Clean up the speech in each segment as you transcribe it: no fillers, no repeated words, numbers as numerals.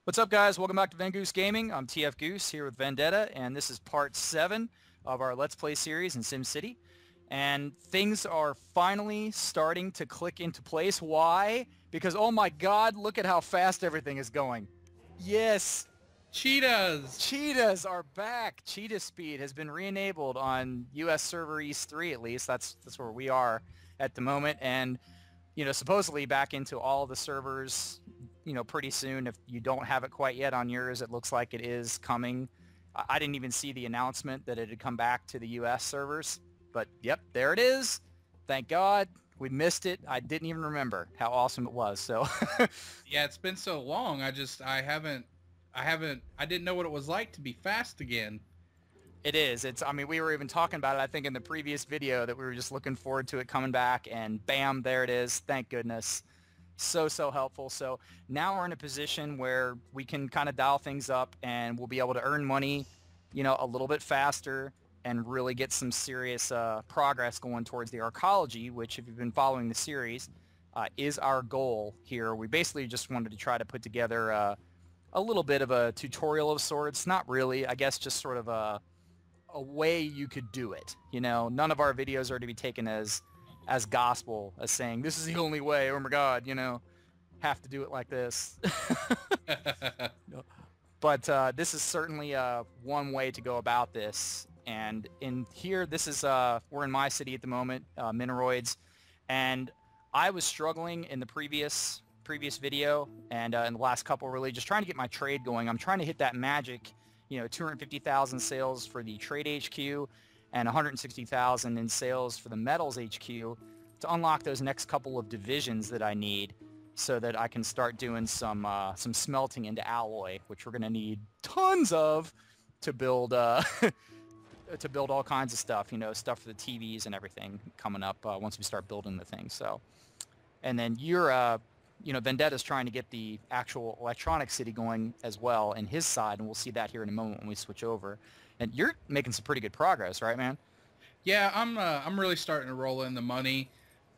What's up, guys? Welcome back to TFGoose Gaming. I'm TFGoose here with Vendetta, and this is part 7 of our Let's Play series in SimCity. And things are finally starting to click into place. Why? Because, oh my god, look at how fast everything is going. Yes! Cheetahs! Cheetahs are back! Cheetah speed has been re-enabled on US Server East 3, at least. That's where we are at the moment. And supposedly back into all the servers, pretty soon. If you don't have it quite yet on yours, it looks like it is coming. I didn't even see the announcement that it had come back to the US servers, but yep, there it is. Thank God. We missed it. I didn't even remember how awesome it was. So Yeah, it's been so long. I didn't know what it was like to be fast again. it is. I mean, we were even talking about it, I think, in the previous video that we were just looking forward to it coming back, and bam, there it is. Thank goodness. So helpful. So now we're in a position where we can kind of dial things up and we'll be able to earn money, a little bit faster and really get some serious progress going towards the Arcology, which, if you've been following the series, is our goal here. We basically just wanted to try to put together a little bit of a tutorial of sorts. Not really, I guess, just sort of a way you could do it. None of our videos are to be taken as gospel, as saying this is the only way. Oh my God, have to do it like this. But this is certainly one way to go about this. And in here, this is we're in my city at the moment, Mineroids, and I was struggling in the previous video and in the last couple, really just trying to get my trade going. I'm trying to hit that magic, 250,000 sales for the trade HQ and 160,000 in sales for the metals HQ to unlock those next couple of divisions that I need, so that I can start doing some smelting into alloy, which we're going to need tons of to build to build all kinds of stuff, stuff for the TVs and everything coming up once we start building the thing. So, and then Vendetta's trying to get the actual electronic city going as well in his side, and we'll see that here in a moment when we switch over. And you're making some pretty good progress, right, man? Yeah, I'm really starting to roll in the money.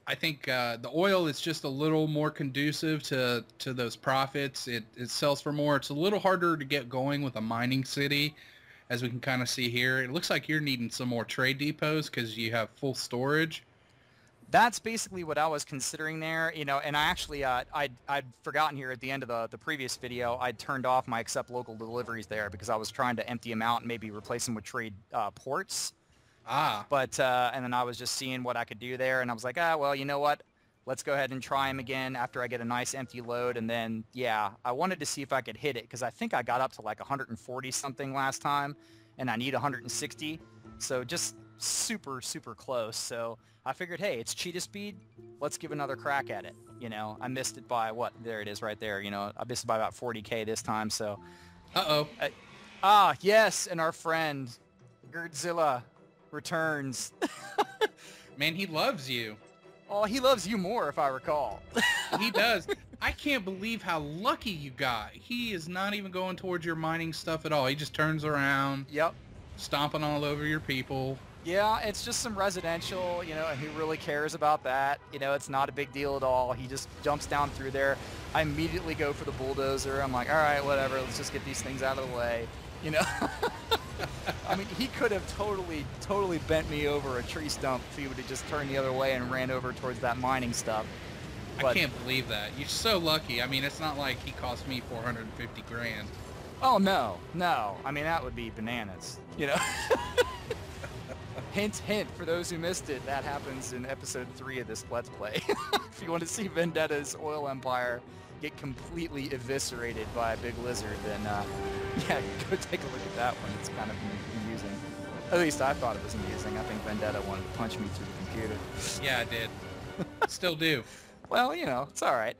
I think the oil is just a little more conducive to those profits. It sells for more. It's a little harder to get going with a mining city, as we can kind of see here. It looks like you're needing some more trade depots because you have full storage. That's basically what I was considering there, and I actually, I'd forgotten here at the end of the previous video, I'd turned off my accept local deliveries there because I was trying to empty them out and maybe replace them with trade ports. Ah, But, and then I was just seeing what I could do there, and I was like, well, you know what? Let's go ahead and try them again after I get a nice empty load, and then, yeah, I wanted to see if I could hit it, because I think I got up to like 140 something last time, and I need 160, so just super, super close. So I figured, hey, it's cheetah speed, let's give another crack at it. I missed it by, what, there it is right there, I missed it by about 40k this time, so. uh-oh. Yes, and our friend, Godzilla, returns. Man, he loves you. Oh, he loves you more, if I recall. He does. I can't believe how lucky you got. He is not even going towards your mining stuff at all. He just turns around, Yep. stomping all over your people. Yeah, it's just some residential, and he really cares about that. It's not a big deal at all. He just jumps down through there. I immediately go for the bulldozer. I'm like, all right, whatever, let's just get these things out of the way. I mean, he could have totally bent me over a tree stump if he would have just turned the other way and ran over towards that mining stuff. But, I can't believe that. You're so lucky. I mean, it's not like he cost me 450 grand. oh, no. I mean, that would be bananas, Hint, hint, for those who missed it, that happens in episode 3 of this Let's Play. If you want to see Vendetta's oil empire get completely eviscerated by a big lizard, then yeah, go take a look at that one. It's kind of amusing. At least I thought it was amusing. I think Vendetta wanted to punch me through the computer. Yeah, I did. Still do. Well, it's all right.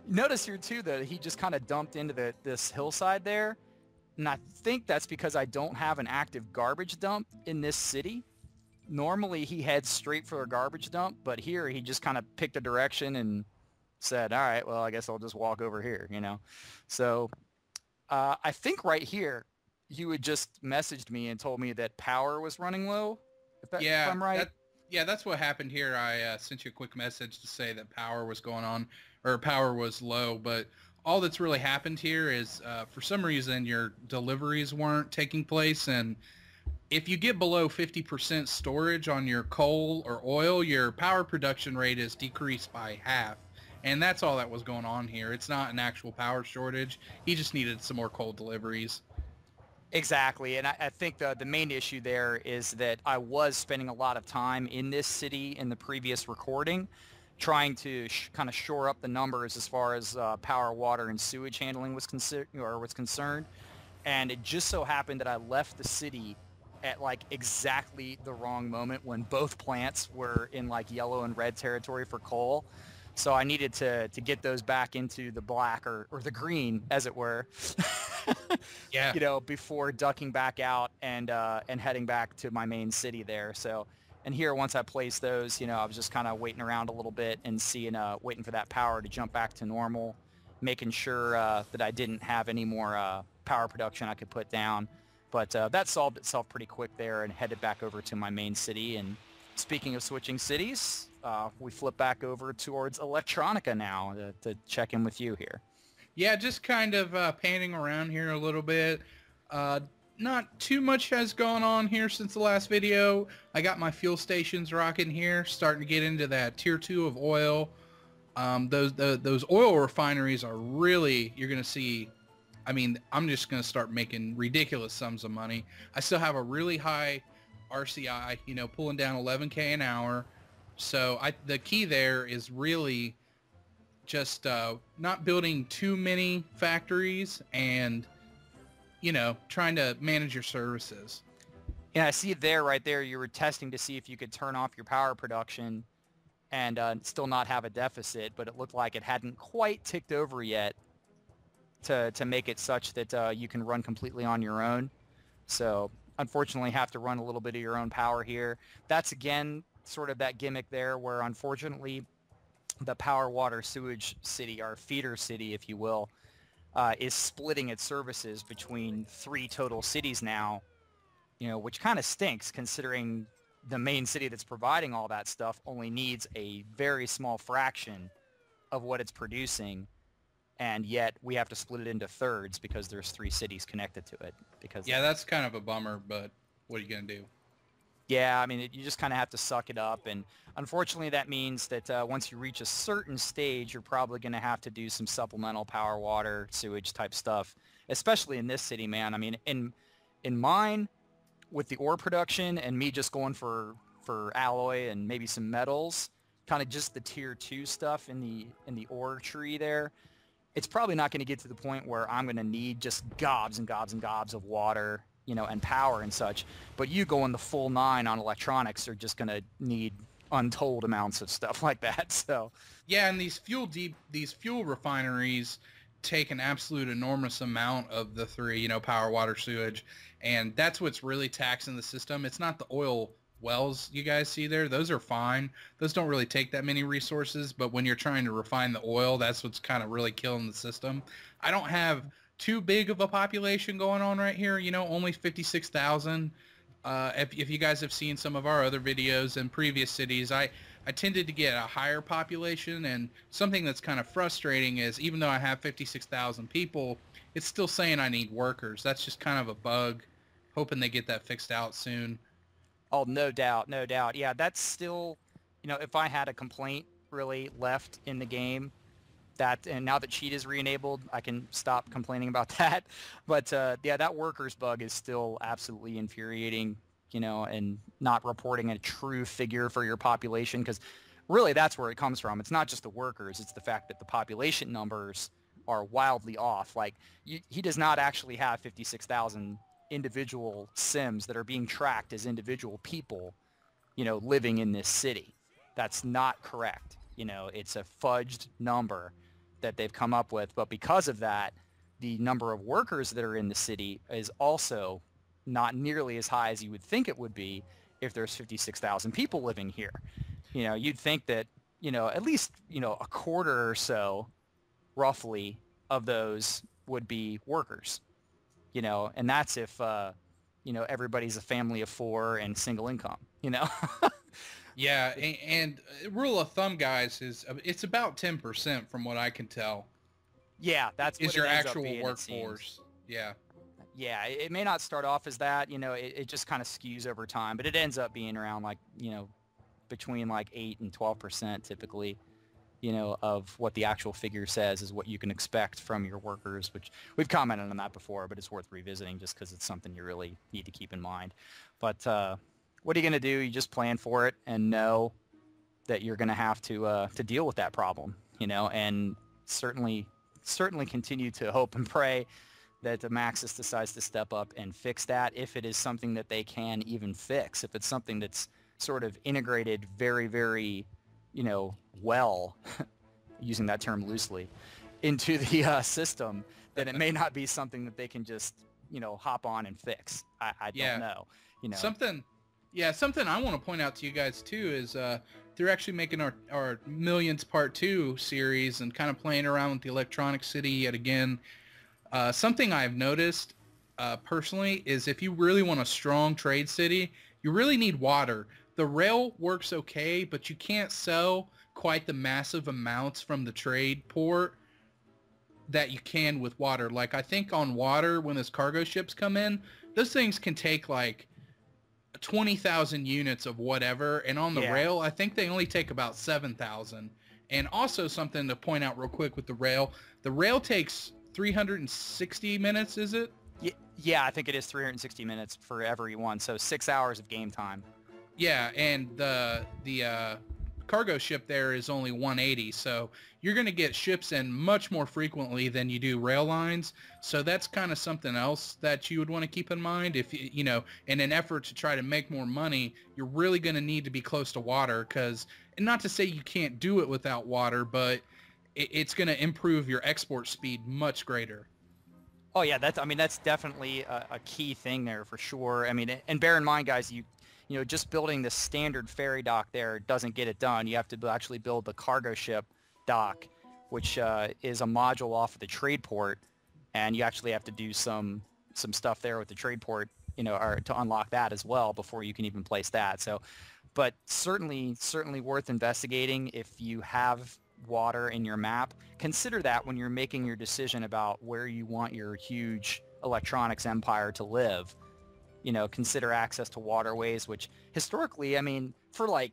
Notice here, too, that he just kind of dumped into this hillside there. And I think that's because I don't have an active garbage dump in this city. Normally, he heads straight for a garbage dump, but here he just kind of picked a direction and said, all right, well, I guess I'll just walk over here, So I think right here, you had just messaged me and told me that power was running low, if I'm right. Yeah, that's what happened here. I sent you a quick message to say that power was going on, or power was low, but all that's really happened here is for some reason your deliveries weren't taking place, and if you get below 50% storage on your coal or oil, your power production rate is decreased by half. And that's all that was going on here. It's not an actual power shortage. He just needed some more coal deliveries. Exactly, and I think the main issue there is that I was spending a lot of time in this city in the previous recording, trying to kind of shore up the numbers as far as power, water, and sewage handling was concerned, and it just so happened that I left the city at like exactly the wrong moment when both plants were in like yellow and red territory for coal. So I needed to get those back into the black or the green, as it were. Yeah. Before ducking back out and heading back to my main city there. So, and here once I placed those, I was just kind of waiting around a little bit and waiting for that power to jump back to normal, making sure that I didn't have any more power production I could put down. But that solved itself pretty quick there and headed back over to my main city. And speaking of switching cities, we flip back over towards Electronica now to check in with you here. Yeah, just kind of panning around here a little bit. Not too much has gone on here since the last video. I got my fuel stations rocking here, starting to get into that tier 2 of oil. Those oil refineries are really, you're going to see, I mean, I'm just going to start making ridiculous sums of money. I still have a really high RCI, pulling down 11K an hour. So the key there is really just not building too many factories and, trying to manage your services. Yeah, I see it there, right there. You were testing to see if you could turn off your power production and still not have a deficit, but it looked like it hadn't quite ticked over yet to make it such that you can run completely on your own. So unfortunately have to run a little bit of your own power here. That's, again, sort of that gimmick there where, unfortunately, the power, water, sewage city, our feeder city, if you will, is splitting its services between 3 total cities now, which kind of stinks considering the main city that's providing all that stuff only needs a very small fraction of what it's producing, and yet we have to split it into thirds because there's 3 cities connected to it. Yeah, that's kind of a bummer, but what are you going to do? Yeah, I mean, you just kind of have to suck it up, and unfortunately that means that once you reach a certain stage, you're probably going to have to do some supplemental power, water, sewage type stuff, especially in this city, man. I mean, in mine, with the ore production and me just going for alloy and maybe some metals, kind of just the tier 2 stuff in the ore tree there, it's probably not going to get to the point where I'm going to need just gobs and gobs and gobs of water, and power and such. But you going the full 9 on electronics are just going to need untold amounts of stuff like that. So yeah, and these fuel refineries take an absolute enormous amount of the 3, power, water, sewage, and that's what's really taxing the system. It's not the oil wells you guys see there. Those are fine. Those don't really take that many resources, but when you're trying to refine the oil, that's what's kind of really killing the system. I don't have too big of a population going on right here, only 56,000. If you guys have seen some of our other videos in previous cities, I tended to get a higher population, and something that's kind of frustrating is even though I have 56,000 people, it's still saying I need workers. That's just kind of a bug. Hoping they get that fixed out soon. Oh, no doubt, no doubt. Yeah, that's still, if I had a complaint really left in the game, and now that Cheetah is re-enabled, I can stop complaining about that. But yeah, that workers bug is still absolutely infuriating, and not reporting a true figure for your population, because really that's where it comes from. It's not just the workers, it's the fact that the population numbers are wildly off. Like, he does not actually have 56,000 individual Sims that are being tracked as individual people, living in this city. That's not correct. It's a fudged number that they've come up with, but because of that, the number of workers that are in the city is also not nearly as high as you would think it would be if there's 56,000 people living here. You'd think that, at least, a quarter or so, roughly, of those would be workers, and that's if, everybody's a family of 4 and single income, Yeah, and rule of thumb, guys, is it's about 10% from what I can tell. Yeah, that's is what your it ends up actual being, it seems. workforce. Yeah. Yeah, it may not start off as that, it just kind of skews over time, but it ends up being around like, between like 8 and 12% typically, of what the actual figure says is what you can expect from your workers, which we've commented on that before, but it's worth revisiting just because it's something you really need to keep in mind. But what are you going to do? You just plan for it and know that you're going to have to deal with that problem, and certainly continue to hope and pray that the Maxis decides to step up and fix that if it is something that they can even fix. If it's something that's sort of integrated very, very, well, using that term loosely, into the system, then it may not be something that they can just, hop on and fix. I don't know. Something I want to point out to you guys too is they're actually making our Millions Part 2 series and kind of playing around with the Electronic City yet again. Something I've noticed personally is if you really want a strong trade city, you really need water. The rail works okay, but you can't sell quite the massive amounts from the trade port that you can with water. Like I think on water, when those cargo ships come in, those things can take like 20,000 units of whatever, and on the rail I think they only take about 7,000. And also something to point out real quick with the rail takes 360 minutes, is it? Yeah, I think it is 360 minutes for every one, so 6 hours of game time. Yeah, and the cargo ship there is only 180, so you're going to get ships in much more frequently than you do rail lines. So that's kind of something else that you would want to keep in mind. If in an effort to try to make more money, you're really going to need to be close to water, because, and not to say you can't do it without water, but it's going to improve your export speed much greater. Oh yeah, that's definitely a key thing there for sure. I mean, and bear in mind, guys, just building the standard ferry dock there doesn't get it done. You have to actually build the cargo ship dock, which is a module off of the trade port, and you actually have to do some stuff there with the trade port, or to unlock that as well before you can even place that. So, but certainly worth investigating if you have water in your map. Consider that when you're making your decision about where you want your huge electronics empire to live. Consider access to waterways, which historically, I mean, for like,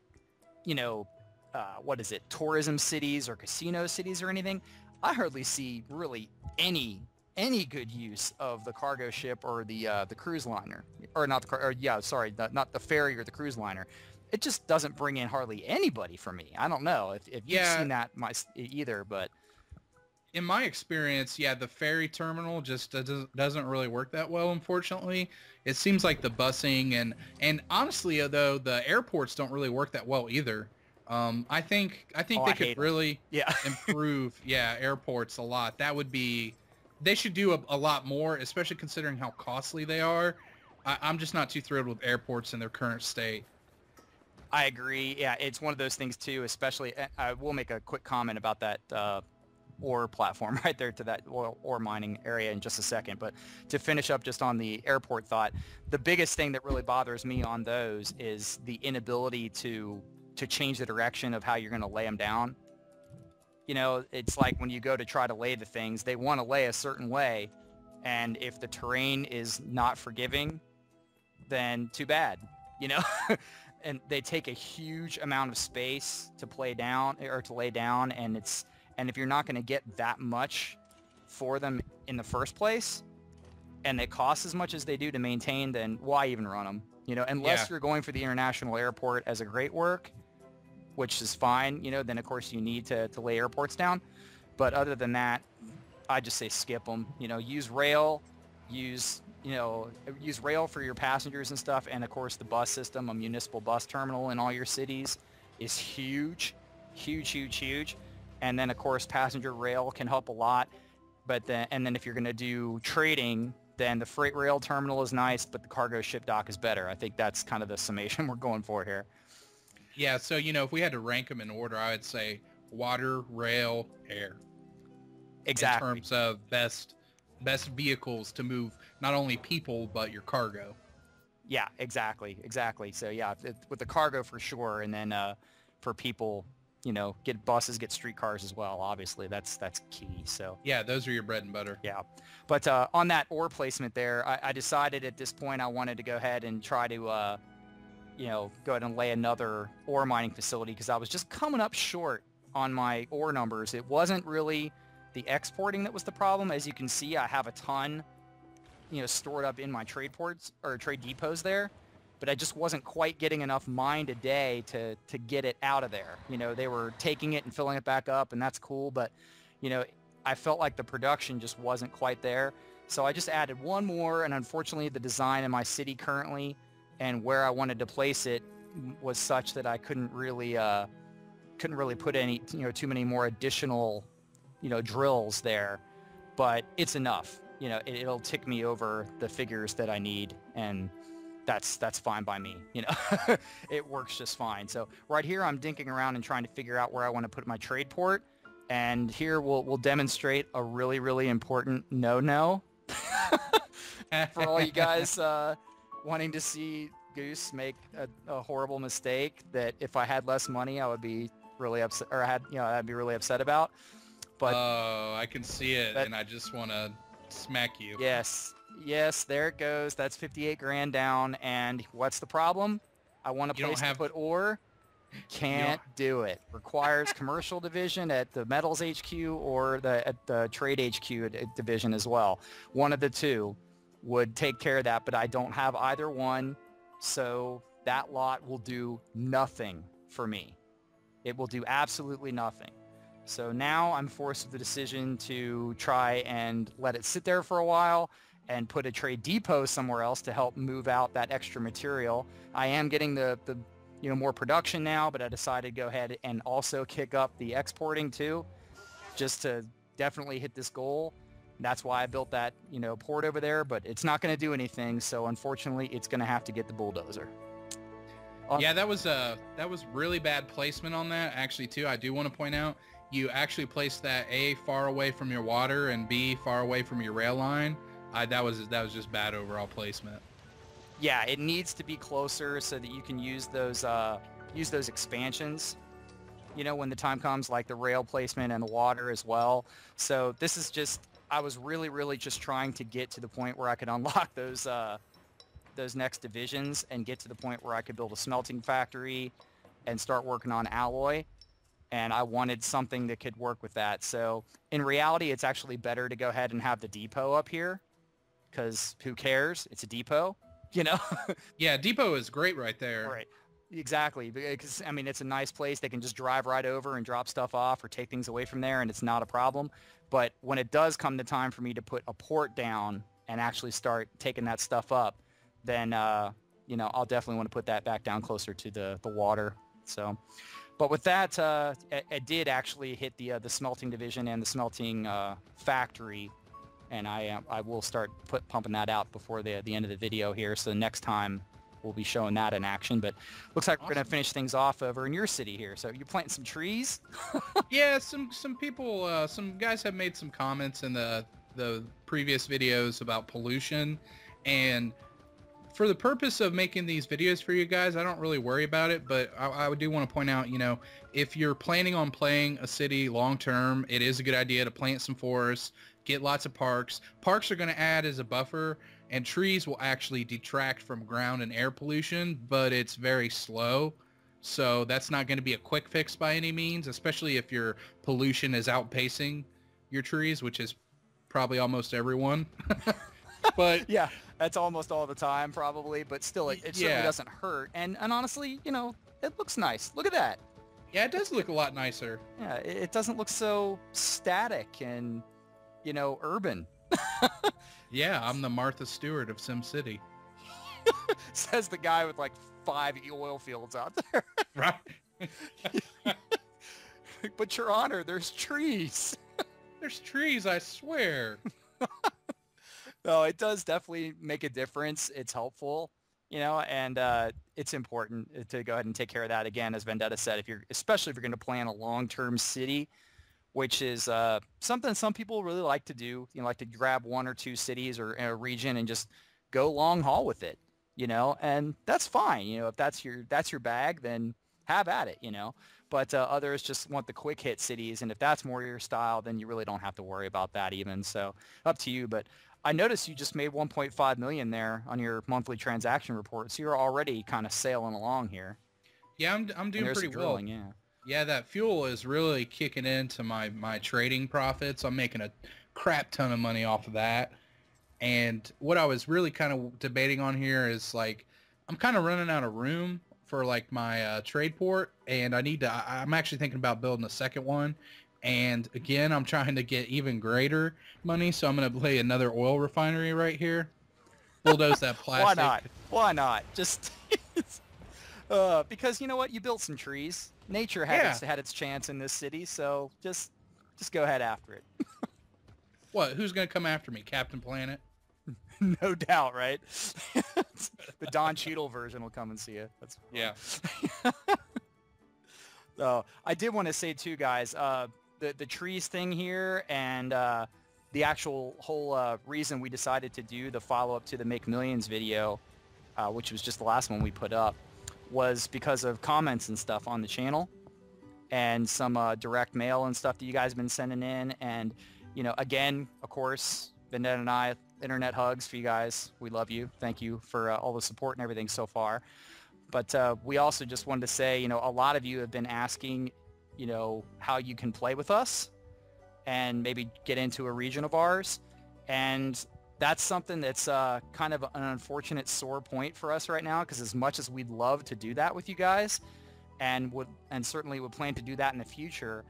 what is it, tourism cities or casino cities or anything, I hardly see really any good use of the cargo ship or the cruise liner, or not not the ferry or the cruise liner. It just doesn't bring in hardly anybody for me. I don't know if you've seen that either, but in my experience, the ferry terminal just doesn't really work that well, unfortunately. It seems like the busing and honestly, though, the airports don't really work that well either. I think they could really improve airports a lot. That would be, they should do a lot more, especially considering how costly they are. I'm just not too thrilled with airports in their current state. I agree. Yeah, it's one of those things too, especially, I will make a quick comment about that ore platform right there to that ore mining area in just a second. But to finish up just on the airport thought, the biggest thing that really bothers me on those is the inability to change the direction of how you're going to lay them down. It's like when you go to try to lay the things, they want to lay a certain way, and if the terrain is not forgiving, then too bad, and they take a huge amount of space to lay down, and if you're not going to get that much for them in the first place, and it costs as much as they do to maintain, then why even run them? Unless you're going for the international airport as a great work, which is fine, then of course you need to lay airports down. But other than that, I just say skip them. Use rail, use rail for your passengers and stuff. And of course the bus system, a municipal bus terminal in all your cities is huge. And then of course passenger rail can help a lot. And then if you're going to do trading, then the freight rail terminal is nice, but the cargo ship dock is better. I think that's kind of the summation we're going for here. Yeah, so, if we had to rank them in order, I would say water, rail, air. Exactly. In terms of best vehicles to move not only people, but your cargo. Yeah, exactly. So, with the cargo for sure, and then for people, get buses, get streetcars as well. Obviously, that's key. So Yeah, those are your bread and butter. yeah, but on that ore placement there, I decided at this point I wanted to go ahead and try to go ahead and lay another ore mining facility because I was just coming up short on my ore numbers. It wasn't really the exporting that was the problem. As you can see, I have a ton, stored up in my trade ports or trade depots there, but I just wasn't quite getting enough mined a day to get it out of there. They were taking it and filling it back up, and that's cool, but I felt like the production just wasn't quite there. So I just added one more, and unfortunately the design in my city currently and where I wanted to place it was such that I couldn't really put any, too many more additional, drills there, but it's enough. It'll tick me over the figures that I need, and that's fine by me. It works just fine. So right here, I'm dinking around and trying to figure out where I want to put my trade port, and here we'll demonstrate a really, really important no for all you guys wanting to see Goose make a horrible mistake that if I had less money, I would be really upset, or I'd be really upset about. But oh, I can see it, and I just want to smack you. Yes, there it goes. That's 58 grand down, and what's the problem? I want a place to put ore. Can't do it. Requires commercial division at the metals HQ or at the trade HQ division as well. One of the two would take care of that, but I don't have either one, so that lot will do nothing for me. It will do absolutely nothing. So now I'm forced with the decision to try and let it sit there for a while and put a trade depot somewhere else to help move out that extra material. I am getting the more production now, but I decided to go ahead and also kick up the exporting too, just to definitely hit this goal. That's why I built that, port over there, but it's not going to do anything. So unfortunately, it's going to have to get the bulldozer. Yeah, that was really bad placement on that. Actually, too, I do want to point out, you actually placed that A, far away from your water, and B, far away from your rail line. That was just bad overall placement. Yeah, it needs to be closer so that you can use those expansions, when the time comes, like the rail placement and the water as well. So this is just, I was really, really just trying to get to the point where I could unlock those next divisions and get to the point where I could build a smelting factory and start working on alloy. And I wanted something that could work with that. So in reality, it's actually better to go ahead and have the depot up here, because who cares? It's a depot, Yeah, depot is great right there. Right. Exactly. Because, it's a nice place. They can just drive right over and drop stuff off or take things away from there, and it's not a problem. But when it does come to time for me to put a port down and actually start taking that stuff up, then, I'll definitely want to put that back down closer to the water. So, but with that, I did actually hit the smelting division and the smelting factory, and I will start pumping that out before the end of the video here. So next time we'll be showing that in action. But looks like We're going to finish things off over in your city here. So you're planting some trees? Yeah, some people, some guys have made some comments in the previous videos about pollution, and for the purpose of making these videos for you guys, I don't really worry about it, but I do want to point out, if you're planning on playing a city long term, it is a good idea to plant some forests, get lots of parks. Parks are going to add as a buffer, and trees will actually detract from ground and air pollution, but it's very slow. So that's not going to be a quick fix by any means, especially if your pollution is outpacing your trees, which is probably almost everyone. But yeah, that's almost all the time probably, but still it certainly doesn't hurt. And honestly, it looks nice. Look at that. Yeah, it does look a lot nicer. Yeah, it doesn't look so static and, urban. Yeah, I'm the Martha Stewart of SimCity. Says the guy with like 5 oil fields out there. Right. But Your Honor, there's trees. There's trees, I swear. No, it does definitely make a difference. It's helpful, and it's important to go ahead and take care of that. Again, as Vendetta said, especially if you're going to plan a long-term city, which is something some people really like to do, like to grab 1 or 2 cities or a region and just go long haul with it, and that's fine. If that's your bag, then have at it, but others just want the quick hit cities. And if that's more your style, then you really don't have to worry about that even. So up to you. But I noticed you just made 1.5 million there on your monthly transaction report. So you're already kind of sailing along here. Yeah, I'm doing pretty well. Drilling, yeah. Yeah, that fuel is really kicking into my trading profits. I'm making a crap ton of money off of that. And what I was really kind of debating on here is like, I'm kind of running out of room for like my trade port, and I'm actually thinking about building a second one. And again, I'm trying to get even greater money, so I'm going to lay another oil refinery right here. Bulldoze that plastic. Why not? Why not? Just because you know what? You built some trees. Nature had its chance in this city, so just go ahead after it. What? Who's going to come after me? Captain Planet? No doubt, right? The Don Cheadle version will come and see you. Yeah. I did want to say too, guys, the trees thing here and the actual whole reason we decided to do the follow-up to the Make Millions video, which was just the last one we put up, was because of comments and stuff on the channel and some direct mail and stuff that you guys have been sending in. And, you know, again, of course, Vendetta and I, internet hugs for you guys. We love you. Thank you for all the support and everything so far. But we also just wanted to say, you know, a lot of you have been asking, you know, how you can play with us and maybe get into a region of ours. And that's something that's kind of an unfortunate sore point for us right now, because as much as we'd love to do that with you guys and certainly would plan to do that in the future,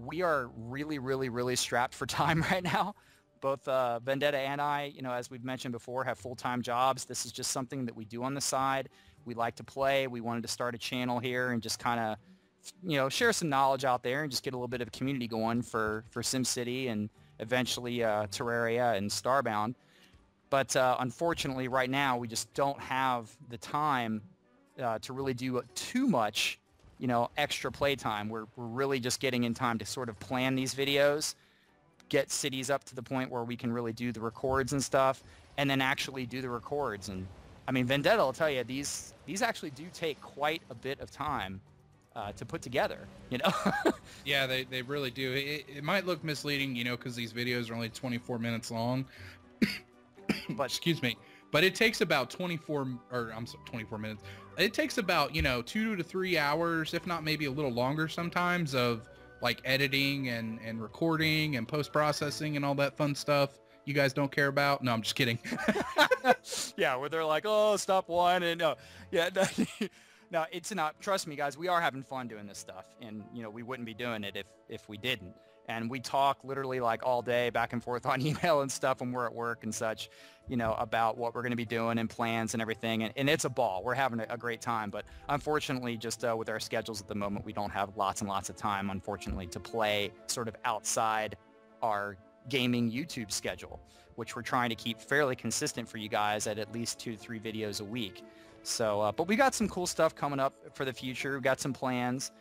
we are really strapped for time right now. Both Vendetta and I, you know, as we've mentioned before, have full-time jobs. This is just something that we do on the side. We like to play. We wanted to start a channel here and just kind of, you know, share some knowledge out there and just get a little bit of a community going for SimCity and eventually Terraria and Starbound. But unfortunately, right now, we just don't have the time to really do too much, you know, extra playtime. We're really just getting in time to sort of plan these videos, get cities up to the point where we can really do the records and stuff, and then actually do the records. And I mean, Vendetta will tell you, these actually do take quite a bit of time to put together, you know? Yeah, they really do. It might look misleading, you know, because these videos are only 24 minutes long. But excuse me. But it takes about 24 minutes. It takes about, you know, 2 to 3 hours, if not maybe a little longer sometimes, of like editing and recording and post-processing and all that fun stuff you guys don't care about. No, I'm just kidding. Yeah, where they're like, oh, stop one. And no, yeah, no, it's not. Trust me, guys, we are having fun doing this stuff. And, you know, we wouldn't be doing it if we didn't. And we talk literally like all day back and forth on email and stuff when we're at work and such, you know, about what we're going to be doing and plans and everything. And it's a ball. We're having a great time. But unfortunately, just with our schedules at the moment, we don't have lots and lots of time, unfortunately, to play sort of outside our gaming YouTube schedule, which we're trying to keep fairly consistent for you guys at least 2 to 3 videos a week. So, but we got some cool stuff coming up for the future. We've got some plans.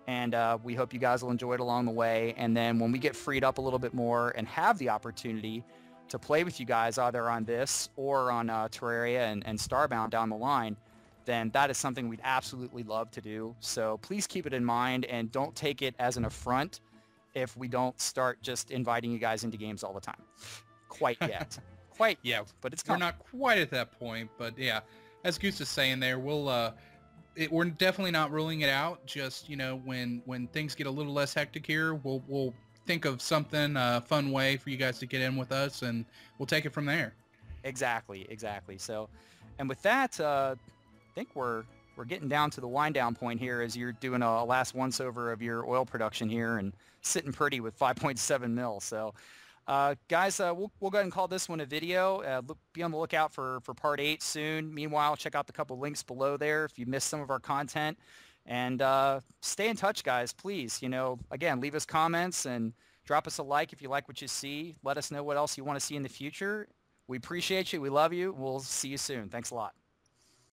And we hope you guys will enjoy it along the way. And then when we get freed up a little bit more and have the opportunity to play with you guys either on this or on Terraria and Starbound down the line, then that is something we'd absolutely love to do. So please keep it in mind and don't take it as an affront if we don't start just inviting you guys into games all the time. Quite yet. Quite yeah, yet, but it's coming. We're not quite at that point, but yeah, as Goose is saying there, we're definitely not ruling it out. Just, you know, when things get a little less hectic here, we'll think of something fun way for you guys to get in with us, and we'll take it from there. Exactly. So, and with that, I think we're getting down to the wind down point here as you're doing a last once over of your oil production here and sitting pretty with 5.7 mil. So, guys, we'll go ahead and call this one a video. Be on the lookout for part 8 soon. Meanwhile, check out the couple links below there if you missed some of our content. And stay in touch, guys, please. You know, again, leave us comments and drop us a like if you like what you see. Let us know what else you want to see in the future. We appreciate you. We love you. We'll see you soon. Thanks a lot.